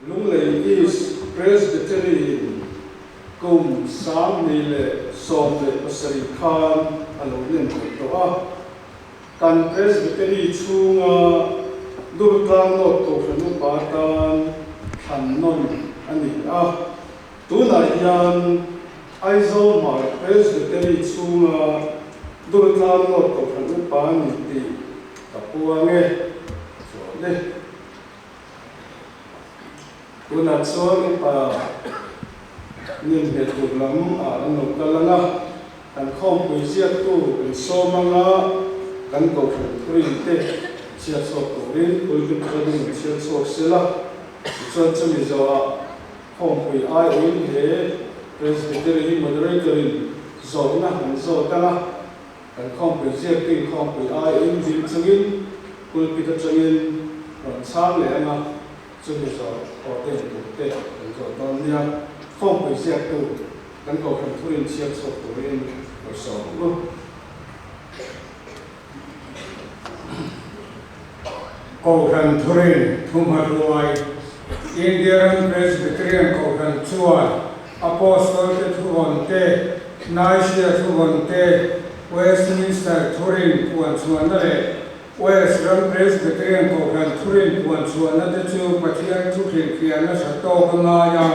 Lunglei East Presbytery kum sam ni le som le pasari khan alo len to a kan Presbytery chunga durtlang no to hanu patan thannon ani a tuna hian aizo mar Presbytery chunga durtlang no to hanu pa ni ti kapuange so le kuna chuan pa nin he tulam a no kalanga kan khom pui sia tu kan somanga kan ko thrin te sia so to rin pul ki thrin sia so sela chuan chumi zo a khom pui ai in he presbytery moderator in zo na han zo tala kan khom pui sia ti khom pui ai in jin changin pul ki changin ron sam le ana chumi zo o te te zo don nia không phải xe tù đánh cầu phần thu yên xe sổ của yên ở sổ luôn cầu phần thu yên thùng hạt loài Indian Presbyterian cầu phần chuan Apostol te thu vần te Nicaea thu vần te Westminster thu yên puan chuan đó lệ Western Presbyterian cầu phần thu yên puan chuan đó te chu pathian thu khiển khiển nó sẽ to hơn nga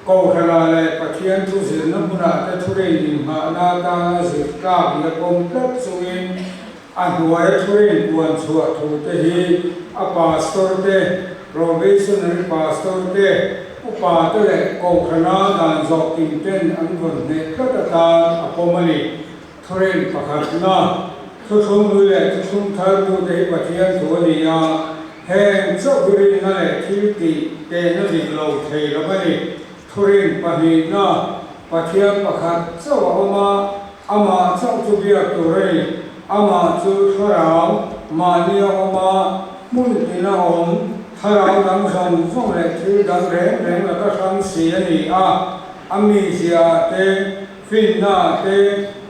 cầu khả lệ pathian thu diễn nó muốn là thu yên hình hạ na ta dịch cả việc công tất chung in anh huay thu yên buồn chùa thu te hi pastor te probationary pastor te upa te lệ cầu khả đàn dọc kim tên anh vẫn nệ tất ta apomani thu yên pakhat na thu thung nuôi lệ thu thung thar bu te pathian thu ni ya heng chau birin na lệ thil ti te na dik lo thei la mani thurin pahina pathian pakhat chawa ama chau chu bia turai ama chu tharau mania oma mun tina om tharau dang san song le thil dang reng la ka sang si ani a ami sia te finna te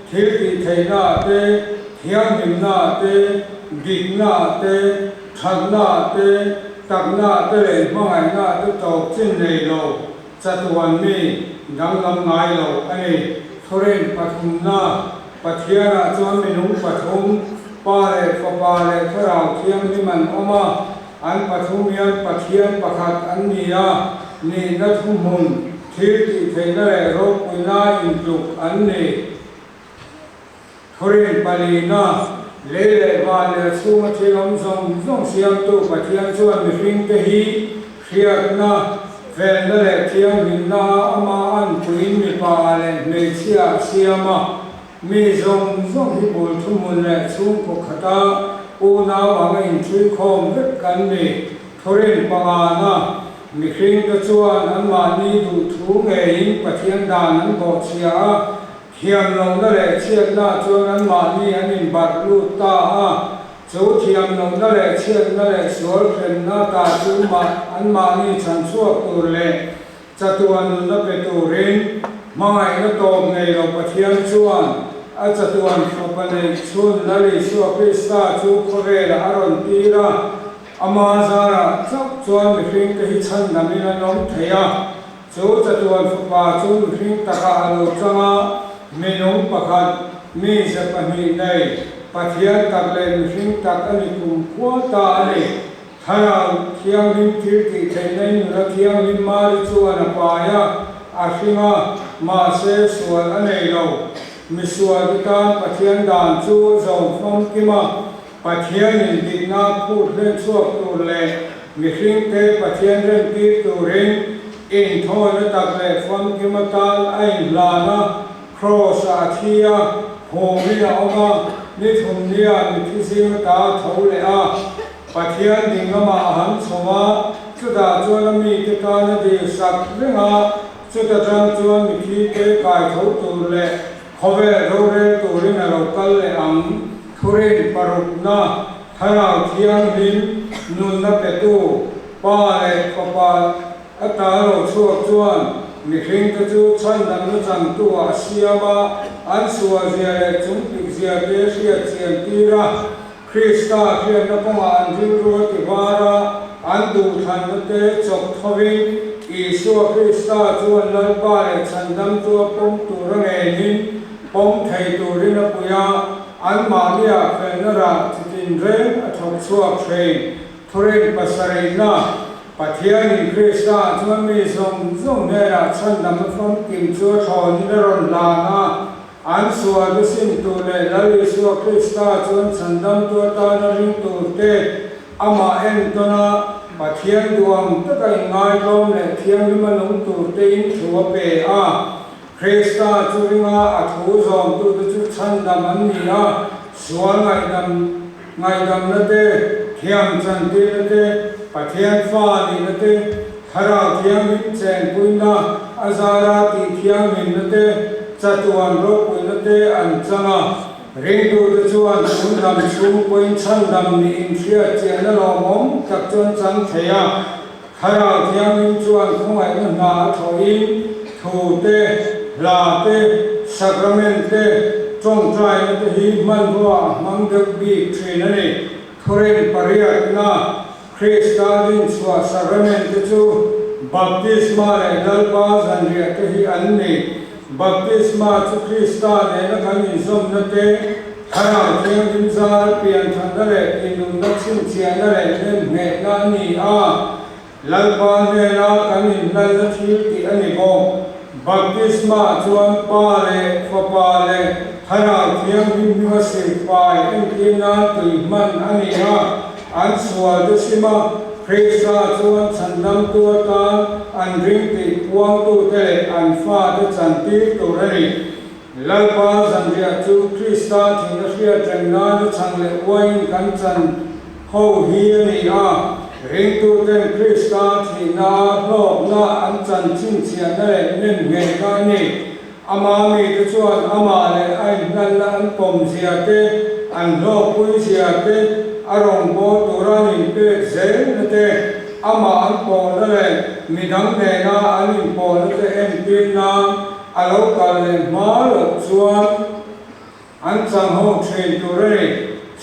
thil ti theina te thiam himna te gikna te thakna te takna te le mangai na te tok chin nei lo chatuan mi danglam ngai lo ani thoren pathumna pathiana chuan minung pathum pare papare tharau thiam ni man oma an pathumian pathian pakhat an nia ni na thumun thil ti theina le ro puina in tuk an ni thoren palina lele vale suma thilom zong siam tu pathian chuan mi hring te hi hriatna ven le thiam hin na ama an puin mi pa le me chia siama mi zong hi bul thumun le chung ko khata u na wang in thui khom vek kan ni thorin pangana mi hring ta chuan an ma ni du thu nge in pathian dan an bo chia thiam long na le chiat na chuan an ma ni an in bat lu ta a chú thiam nông đó lệ chiết đó lệ suol khen na ta chú mà anh mà ni chan chuộc tu lệ chatuan nó pe tu rin mai nó tôm ngày lo pathian chuan a chatuan phopane chun lali suwa krista chu khore la aron tira ama zara chak chuan mi hring te hi chan namina nom theya chú chatuan phopa chun hring taka alo changa minung pakhat mi se pahnih nei pathian tak le mihring tak ani kum khua ta ani tharau thiam lim thil ti theinai nula thiam lim mari chuan a paya a hringa ma se sual anei lo mi sual ta pathian dan chu zong phong kima pathian in dikna phut len chuak tu le mihring te pathian ren ti tu rin in thoi na tak le phong kima tal ai lana cross a thia homi a oma ni thum nia ni thisi ta thau le a pathian dingama han choma chuda chuan mi te ta na de sak lenga chuda tang chuan mi thi te kai thau tu le khove ro re tu rin a ro kal le ang thore paruk na tharau thiang lim nun na pe tu pa le papa ata ro chuak chuan mi hring ta chu chan dang na chang tu a siama an suwa zia le chung pik zia te ria chian tira Krista khian na ponga an dil ro ti vara an du than te chok thovin Isua Krista chuan lalpa le chandam tua pom tura ngenin pom thei turina puya an mamia fenara titin ren athok chuak thei thuren pasareina pathian Krista chuan mi zong nera chandam from kim chu thon ron lana an suwa du sim tu le lal Isua Krista chuan chandam tua ta na ring tu te ama en tona Pathian duam takai ngai lom le thiam limanung tur tein thua pe a Krista churinga athu zom tu chu chandam an ni a sual ngai dam na te thiam chan te na te Pathian fa ni na te hara thiam min chen puina azara ti thiam min na te chatuan ro puina te an changa ring tu chuan lam chung point chandam ni in thia chena lo mom tak chuan chang theya khara thiam in chuan khongai na na thoin thu te la te sacrament te chong trai na te hi man wa mang dak bi thrin ani thoren pariat na Krista din chwa sacrament te chu baptisma le dalpa zanria te hi an ni baptisma chu Krista ne na kan zom na te hara thiam in zar pian thanda le inun dak sim chian na le nen me na ni a lalpa ne na kan in nal na thil ti ani bo baptisma chuan pa le fa pa le hara thiam in mi se pai in tin na tui man ani a an suwa de sima Krista chuan chandam tua ta an ring ti puang tu te an fa de chan ti tu rani lalpa zanria chu Krista thina hria trengna nu chang le wain kan chan ho hi ani a ring tu ten Krista thina lo na an chan chin chia na le nen nge ka ni ama mi te chuan ama le ai nan la an pom sia te an lo pui sia te arong bo turani pe zen te ama an po na le midang ne na an po na te en tin na alo ka le ma lo chuan an chang ho thei turani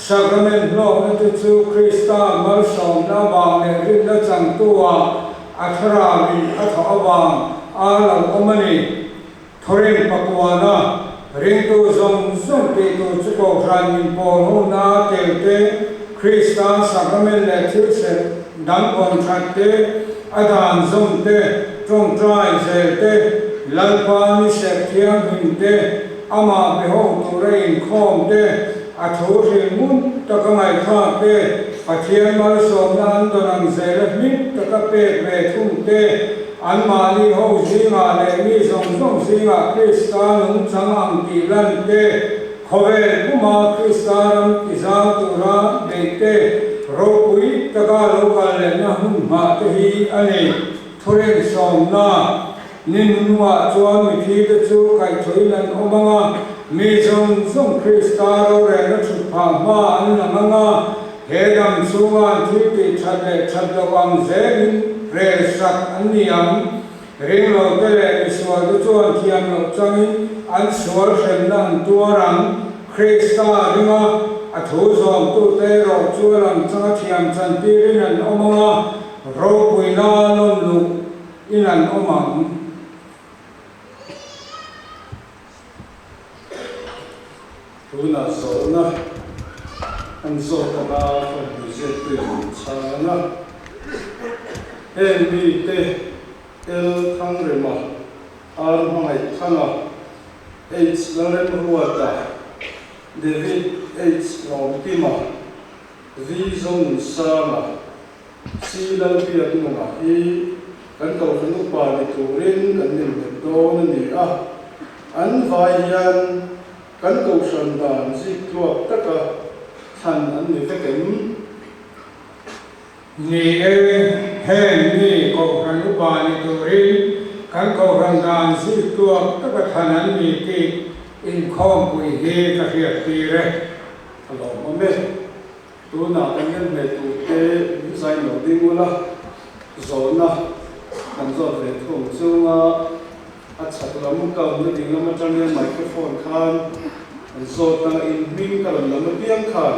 sacrament lo na te chu Krista mal som na ba le rin na chang tua athara mi atha awang a lo omani thoren pakwana ring tu zong te tu chu ko ran min po ho na te te Krista sacrament le thil se dang kon that te adan zom te trong trai zel te lalpa ni se thiam hin te ama be ho tu rein khom te atho ri mun ta ka mai kha te pathian mal som na an donang zel mit ta ka pe ve thum te an mali ho zinga le mi zong zinga Krista nung changam ti lan te khove kuma Krista ram izam tura beite ropui taka lokal le na hun ma te hi ani thoren som na ninwa chuan mi thi te chu kai thoi lan omanga mi zong Krista ro re na thu pha ma an lamanga he dam chuwa thi ti thad lo wang zen re sak an niam ring lo te le iswa du chuan thiam lo changin an suar hren na an tuarang Krista ringa athu zom tu te ro chualam changa thiam chan ti rin an omanga ro puina lom lu in an omang tuna so na an so ta ba fa bi se tu chana en bi te el thang re ma ar mai thanga h laren ruata David H. Lompima, V. Zong Sama, C. Lalpiat Nunga, E. Kan kau penupa di turin, kan nimbeton ni an vayan, kan kau sandan si tuak taka, san an nifekem. Ni hen ni kau penupa di turin, kan kau sandan si tuak taka san an nifekem. In khom pui he ka hiat ti re alo mame tu na kan me tu te sai no dingula zona kan zo ve thum chunga a chat lam ka nu ding ma chang le microphone khan zo ta in ming ka lam piang khan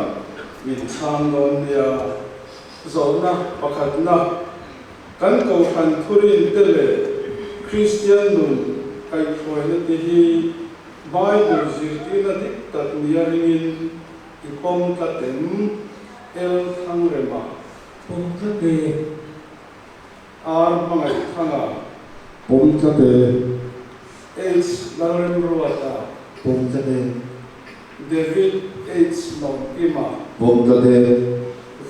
min chang don ya zona pakhatna kan ko than thurin tele Christian nun kai khoina te hi Bible zirtina dik tat niaringin ipom katem el thangrema pom thate ar mangai thanga pom thate H Larem Ruata pom thate David H Long Ima pom thate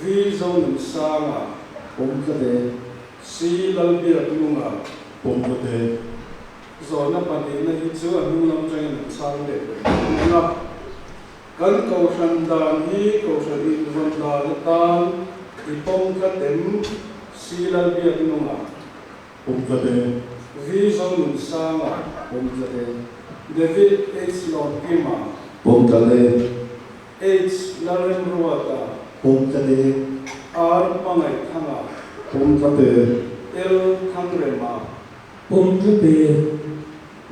V Zone Sanga pom thate C Lalbia Lunga pom thate zona pani na hi chu anu lam chang na sang le na kan ko san dan hi ko san in van da tan ipom ka tem C Lalbia Lunga pom thate V Zone Sanga pom thate David H Long Ima pom thate H Larem Ruata pom thate R Mangai Thanga pom thate L Thangrema pom thate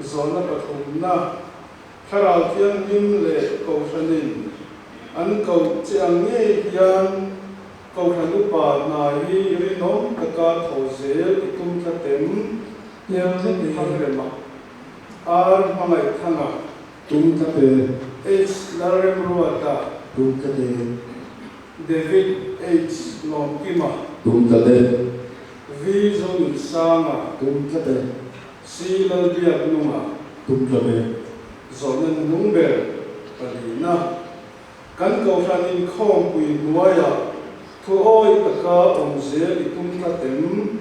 zona pathumna tharal thiang him le ko sanin an ko chiang nge hian ko thanu pa na hi rinom taka thozel ikum thatem Yang thate Thangrema R Mangai Thanga tum thate H Larem Ruata tum thate David H Longkima tum thate V Zone Sanga tum thate C Lalbia Lunga tum thate zona nungber palina kan ko sanin khom pui nuaya thu oi taka omze ikum tatem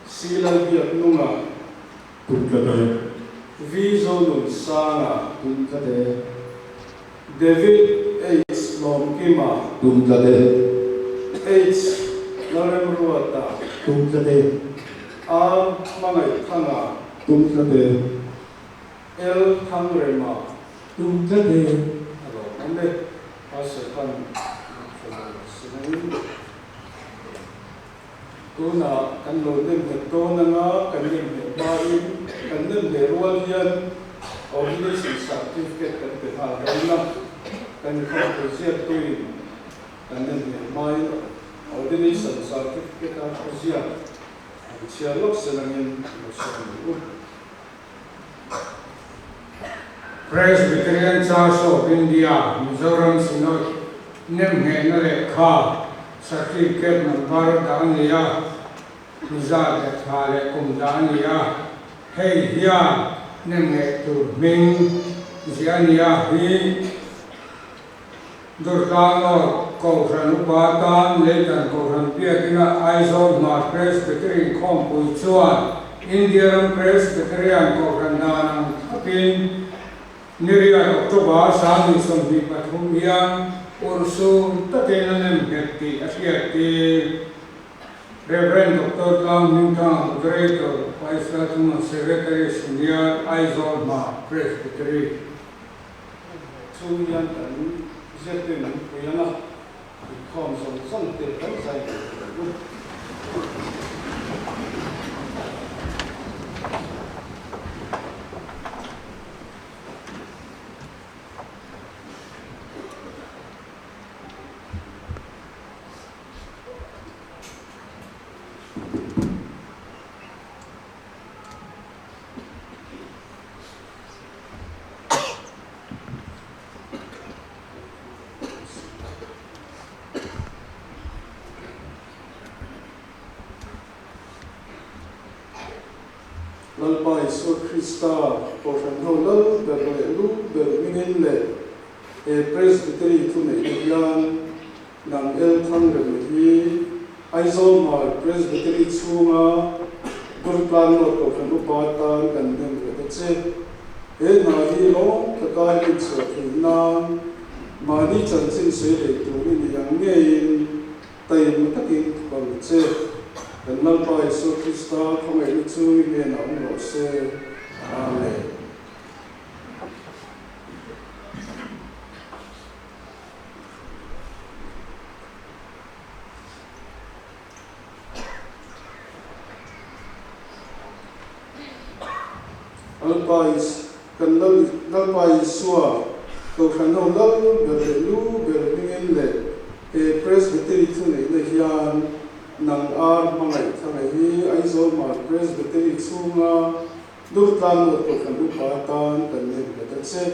C Lalbia Lunga tum thate V Zone Sanga tum thate David H Longkima tum thate H Larem Ruata tum thate R Mangai Thanga tum thate L Thangrema tum thate alo ande asekan sinain tuna kan lo dem to na nga kan dem bain kan dem de rualian ordination certificate kan pe ha na kan ko project to kan dem mai ordination certificate a project chia lok selangin mo Presbyterian Church of India, Mizoram Synod, Nemhe Nalekha, Certificate Number Dania, Nizar Thale Kum Dania, Hey Hia, Nemhe Tu Ming, Ziania Hi, Durtano, Kouran Ubatan, Leitan Kouran Piatina, Aizol Ma Presbyterian Kompui Chuan, Indian Presbyterian Kouran Danang Apin, Niriya October Sami Sombi Pathumia Ursu Tatenanem Getti Asiati Reverend Dr. Lam Newton, Moderator, Vice President, Secretary, Senior, Aizol Ma, Presbytery. Chu yan kan zetin kuyana khom som som te kan sai lalpa Isu Krista portion ho lal berlu bermingin le e presbytery tu ne yan nang el thang re hi aizol ma presbytery chunga durplan lo ko kan upatan kan nem re che e na hi lo takai ki chu na mani chan sin se le tu ni yang nge in tai matakin ko che dan lalpa Isu Krista thong ai chu ni na ong lo se amen. Alpais kan lalpai sua ko khano lal berlu bermingen le e presbytery tu ne hian nang ar mangai thangai hi aizol mar presbytery chunga durtlan no to kan upa tan kan ne beta che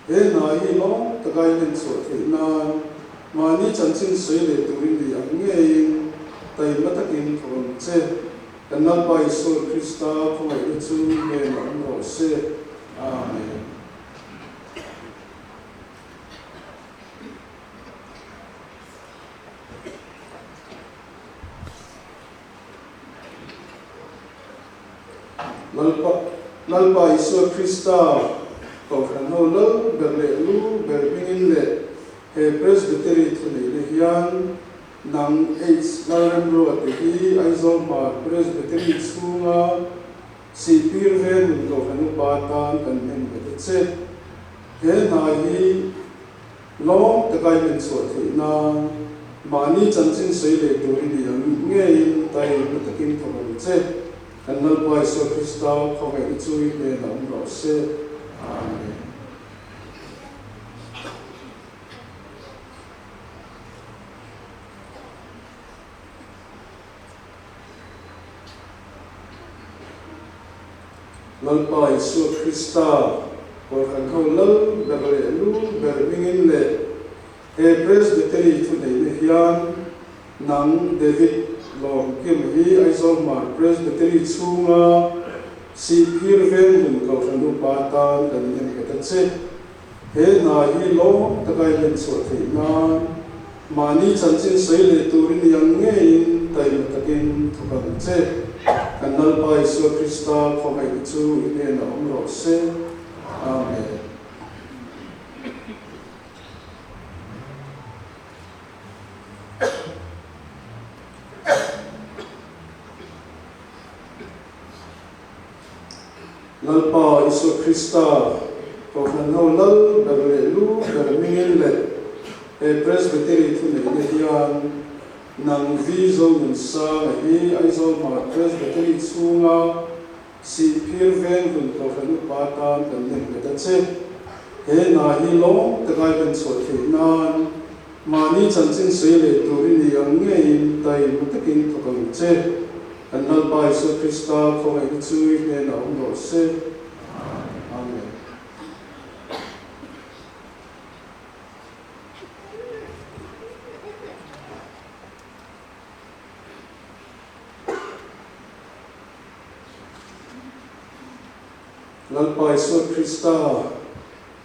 he na hi no takai len so thina mani chanchin sei le turin li ange tai matakin thon che kanal pa iso krista phoi chu me no se amen. Lalpa Isu Krista kau kan holo berlelu berbingin le he presbytery thuni le hian nang H Larembro ati aizol ma presbytery chunga si pirven kau kan upatan kan hen betche he na hi long takai men so thina mani chanchin sei le tori ni ang nge in tai mutakin thong che kanal pa Isu Krista khongai chui me nam ro se amen. Lalpa Isu Krista por kan khau lal berlelu berbingin le he presbytery thunei le hian nang David long kim hi aizol mar presbytery chunga si pirven hun kau thanu patan kan nem ka che he na hi lo takai len so thina mani chanchin sei le turin yang nge in tai matakin thukan che kanal pa Isu Krista khomai chu ine na omro se amen. Lalpa Isu Krista kau kan hau lal berlelu bermingin le he presbytery thunei le hian nang vizo nun sa hi aizol ma presbytery chunga si pirven hun kau kan upatan kan nem beta che he na hi lo takai ben so thina mani chanchin sei le turin yang nge in tai mutakin thokang che kanal pa Isu Krista khongai chui me na umro se amen. Lalpa Isu Krista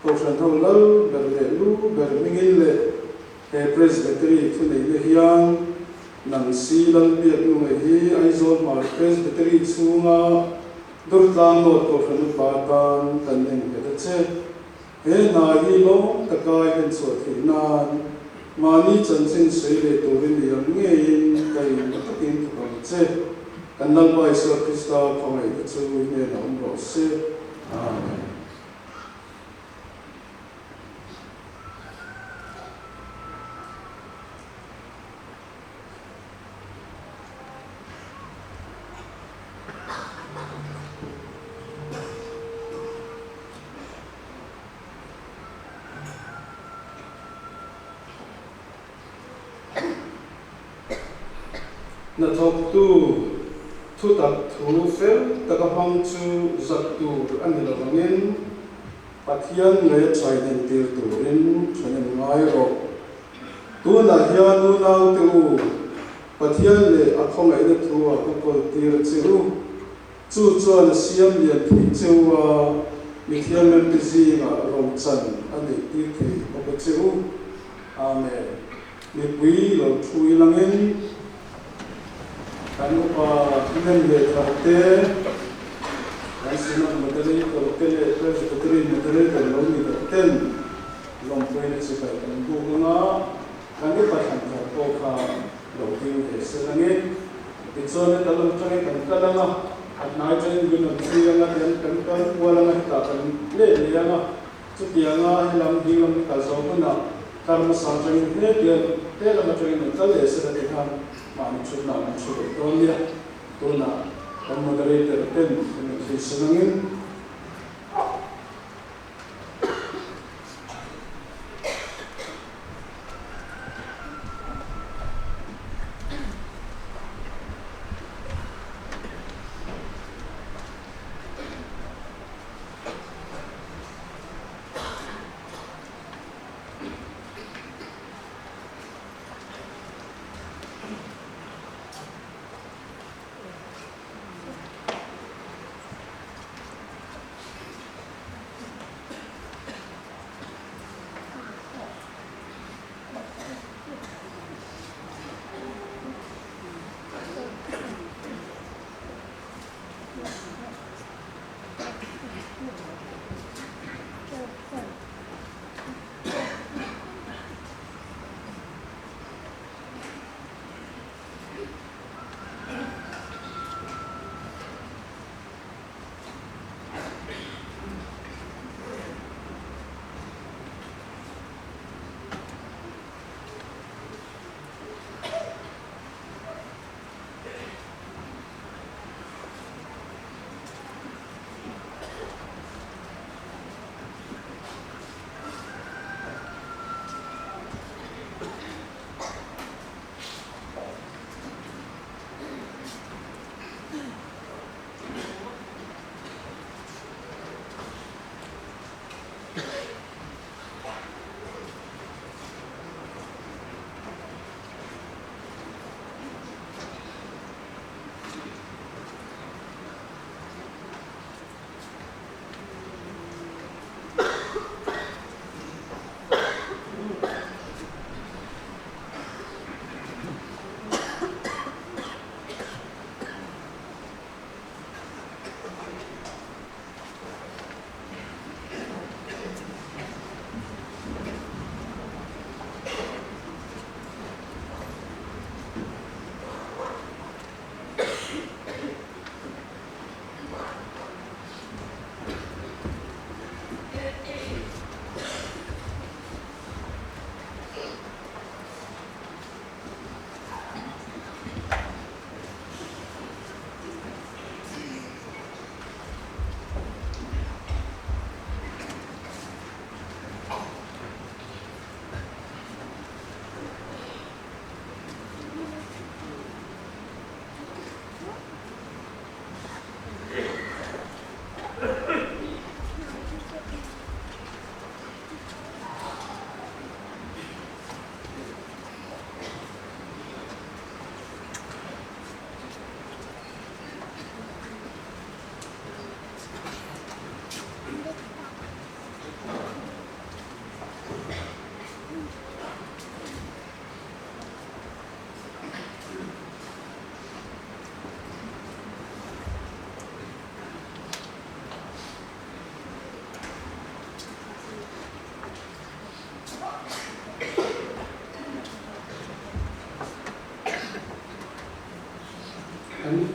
kau kan hau lal berlelu bermingin le he presbytery thunei le hian nang si lal biak nu hi aizol mar presbytery chunga durtlan no to kan upatan kan nem beta che he na hi lo takai hen so thina mani chanchin sei le turin yang nge in kai matakin thukam che kanal pa Isu Krista khongai chu me na umro se amen. Na thok tu thu tak thu fel takapang chu zat tu ani lawangin pathian le chai den tir turin chanen ngai ro tu na hian nu nau tu pathian le akhong ai na thu a ko tir chiru chu chuan siam lian thi chuwa mithian men tizi nga ro chan ani tir thi ko chiru amen. Ni pui lo thui langin kanu pa kinan le tharte national madani ko kele presbytery madani ko lomi ko ten lom point se pa kan bu nga kanu pa than ko kha lo tiu de selange tichone talum change kan kalanga at na chen gun tri nga den kan kan wala nga ta kan le le nga chu tia nga lam di lam ka zo na karma sa change ne te la ma change ta le se de khan mani chuna na chu tonia tona kan moderator ten se senangin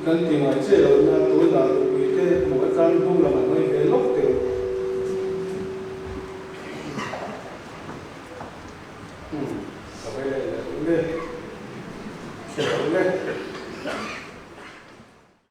kan tiếng nói chế độ là tôi là vì thế một cái căn không là mình hơi về lốc tiểu ở đây là vấn đề